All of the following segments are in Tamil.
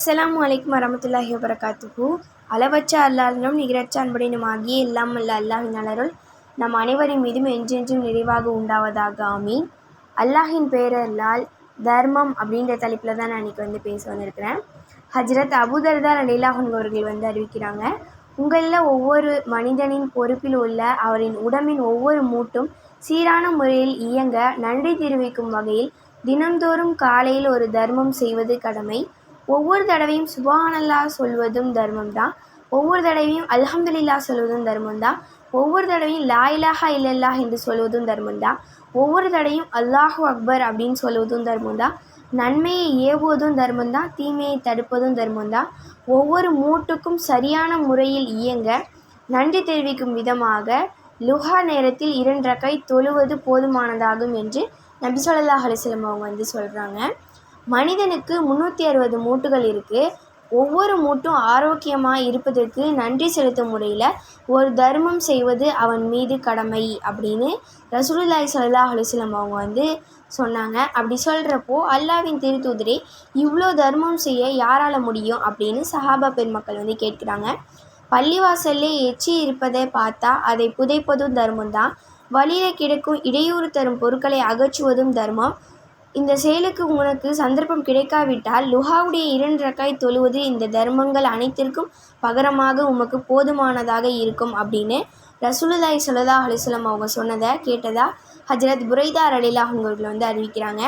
அஸ்ஸலாமு அலைக்கும் வரமத்துல்லாஹி வபரகாத்துஹு. அளவற்ற அல்லாஹ்விடம் நிகரற்ற அன்புடையனும் ஆகிய எல்லாம் அல்ல அல்லாஹின் அலருள் நம் அனைவரின் மீதும் என்றென்றும் நிறைவாக உண்டாவதாக, ஆமீன். அல்லாஹின் பேரல்லால் தர்மம் அப்படின்ற தலைப்பில் தான் நான் இன்றைக்கி பேச வந்திருக்கிறேன். ஹஜ்ரத் அபூதர்தா ரலியல்லாஹு அன்ஹு அவர்கள் அறிவிக்கிறாங்க, உங்களில் ஒவ்வொரு மனிதனின் பொறுப்பில் உள்ள அவரின் உடம்பின் ஒவ்வொரு மூட்டும் சீரான முறையில் இயங்க நன்றி தெரிவிக்கும் வகையில் தினந்தோறும் காலையில் ஒரு தர்மம் செய்வது கடமை. ஒவ்வொரு தடவையும் சுப்ஹானல்லாஹ் சொல்வதும் தர்மம் தான். ஒவ்வொரு தடவையும் அல்ஹம்துலில்லாஹ் சொல்வதும் தர்மம் தான். ஒவ்வொரு தடவையும் லா இலாஹா இல்லல்லாஹ் என்று சொல்வதும் தர்மம் தான். ஒவ்வொரு தடவையும் அல்லாஹு அக்பர் அப்படின்னு சொல்வதும் தர்மம் தான். நன்மையை ஏவுவதும் தர்மம் தான். தீமையை தடுப்பதும் தர்மம் தான். ஒவ்வொரு மூட்டுக்கும் சரியான முறையில் இயங்க நன்றி தெரிவிக்கும் விதமாக லுஹா நேரத்தில் 2 ரக்காத் தொழுவது போதுமானதாகும் என்று நபி ஸல்லல்லாஹு அலைஹி வஸல்லம் அவங்க சொல்கிறாங்க. மனிதனுக்கு 360 மூட்டுகள் இருக்குது. ஒவ்வொரு மூட்டும் ஆரோக்கியமாக இருப்பதற்கு நன்றி செலுத்தும் முறையில் ஒரு தர்மம் செய்வது அவன் மீது கடமை அப்படின்னு ரசூலுல்லாஹி ஸல்லல்லாஹு அலைஹி வஸல்லம் அவங்க சொன்னாங்க. அப்படி சொல்கிறப்போ அல்லாஹ்வின் திருத்தூதரே, இவ்வளோ தர்மம் செய்ய யாரால் முடியும் அப்படின்னு சஹாபா பெருமக்கள் கேட்குறாங்க. பள்ளிவாசல்லே எச்சி இருப்பதை பார்த்தா அதை புதைப்பதும் தர்மம் தான். வழியில் கிடக்கும் இடையூறு தரும் பொருட்களை அகற்றுவதும் தர்மம். இந்த செயலுக்கு உனக்கு சந்தர்ப்பம் கிடைக்காவிட்டால் லுஹாவுடைய 2 ரக்காத் தொழுவது இந்த தர்மங்கள் அனைத்திற்கும் பகரமாக உமக்கு போதுமானதாக இருக்கும் அப்படின்னு ரசூலுல்லாஹி ஸல்லல்லாஹு அலைஹி வஸல்லம் அவங்க சொன்னதை கேட்டதா ஹஜ்ரத் புரைதா ரலியல்லாஹு அன்ஹு அவர்கள் அறிவிக்கிறாங்க.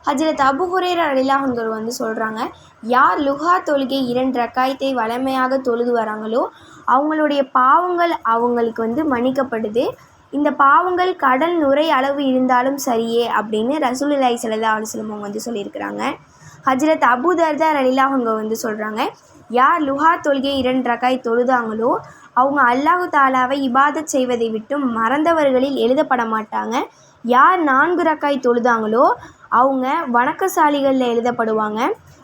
ஹஜ்ரத் அபூ ஹுரைரா ரலியல்லாஹு அன்ஹு சொல்கிறாங்க, யார் லுஹா தொழுகை 2 ரக்காத்தை வழமையாக தொழுது வராங்களோ அவங்களுடைய பாவங்கள் அவங்களுக்கு மன்னிக்கப்படுது. இந்த பாவங்கள் கடல் நுரை அளவு இருந்தாலும் சரியே அப்படின்னு ரசூலுல்லாஹி ஸல்லல்லாஹு அலைஹி வஸல்லம் அவங்க சொல்லியிருக்கிறாங்க. ஹஜ்ரத் அபூதர்தா ரலியல்லாஹு அன்ஹு சொல்கிறாங்க, யார் லுஹா தொழுகை 2 ரக்காத் தொழுதாங்களோ அவங்க அல்லாஹு தாலாவை இபாதத் செய்வதை விட்டு மறந்தவர்களில் எழுதப்பட மாட்டாங்க. யார் 4 ரக்காத் தொழுதாங்களோ அவங்க வணக்கசாலிகளில் எழுதப்படுவாங்க.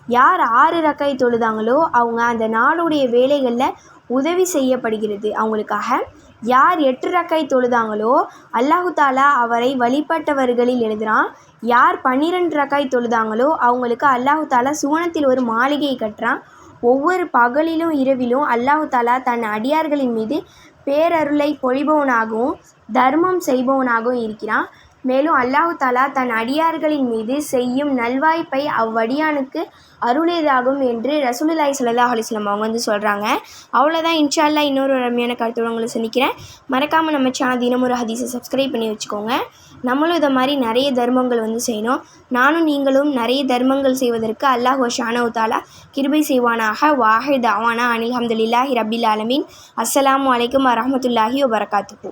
யார் 6 ரக்காத் தொழுதாங்களோ அவங்க அந்த நாளுடைய வேலைகளில் உதவி செய்யப்படுகிறது அவங்களுக்காக. யார் 8 ரக்காத் தொழுதாங்களோ அல்லாஹு தாலா அவரை வழிபட்டவர்களில் எழுதுகிறான். யார் 12 ரக்காத் தொழுதாங்களோ அவங்களுக்கு அல்லாஹு தாலா சுவனத்தில் ஒரு மாளிகை கட்டுறான். ஒவ்வொரு பகலிலும் இரவிலும் அல்லாஹு தாலா தன் அடியார்களின் மீது பேரருளை பொழிபவனாகவும் தர்மம் செய்பவனாகவும் இருக்கிறான். மேலும் அல்லாஹு தாலா தன் அடியார்களின் மீது செய்யும் நல்வாய்ப்பை அவ்வடியானுக்கு அருளியதாகும் என்று ரசூலுல்லாஹி ஸல்லல்லாஹு அலைஹி வஸல்லம் அவங்க சொல்கிறாங்க. அவ்வளோதான். இன்ஷா அல்லாஹ் இன்னொரு ரம்மியான கருத்தோடு உங்களை சந்திக்கிறேன். மறக்காமல் நம்ம சேனல் தினம் ஒரு ஹதீஸை சப்ஸ்கிரைப் பண்ணி வச்சுக்கோங்க. நம்மளும் இதை மாதிரி நிறைய தர்மங்கள் செய்யணும். நானும் நீங்களும் நிறைய தர்மங்கள் செய்வதற்கு அல்லாஹ் சுப்ஹானஹு வ தஆலா கிருபை செய்வானாக. வாஹிர் தஅவானா அனில் ஹம்துலில்லாஹி ரப்பில் ஆலமீன். அஸ்ஸலாமு அலைக்கும் வரஹ்மத்துல்லாஹி வபரகாத்துஹு.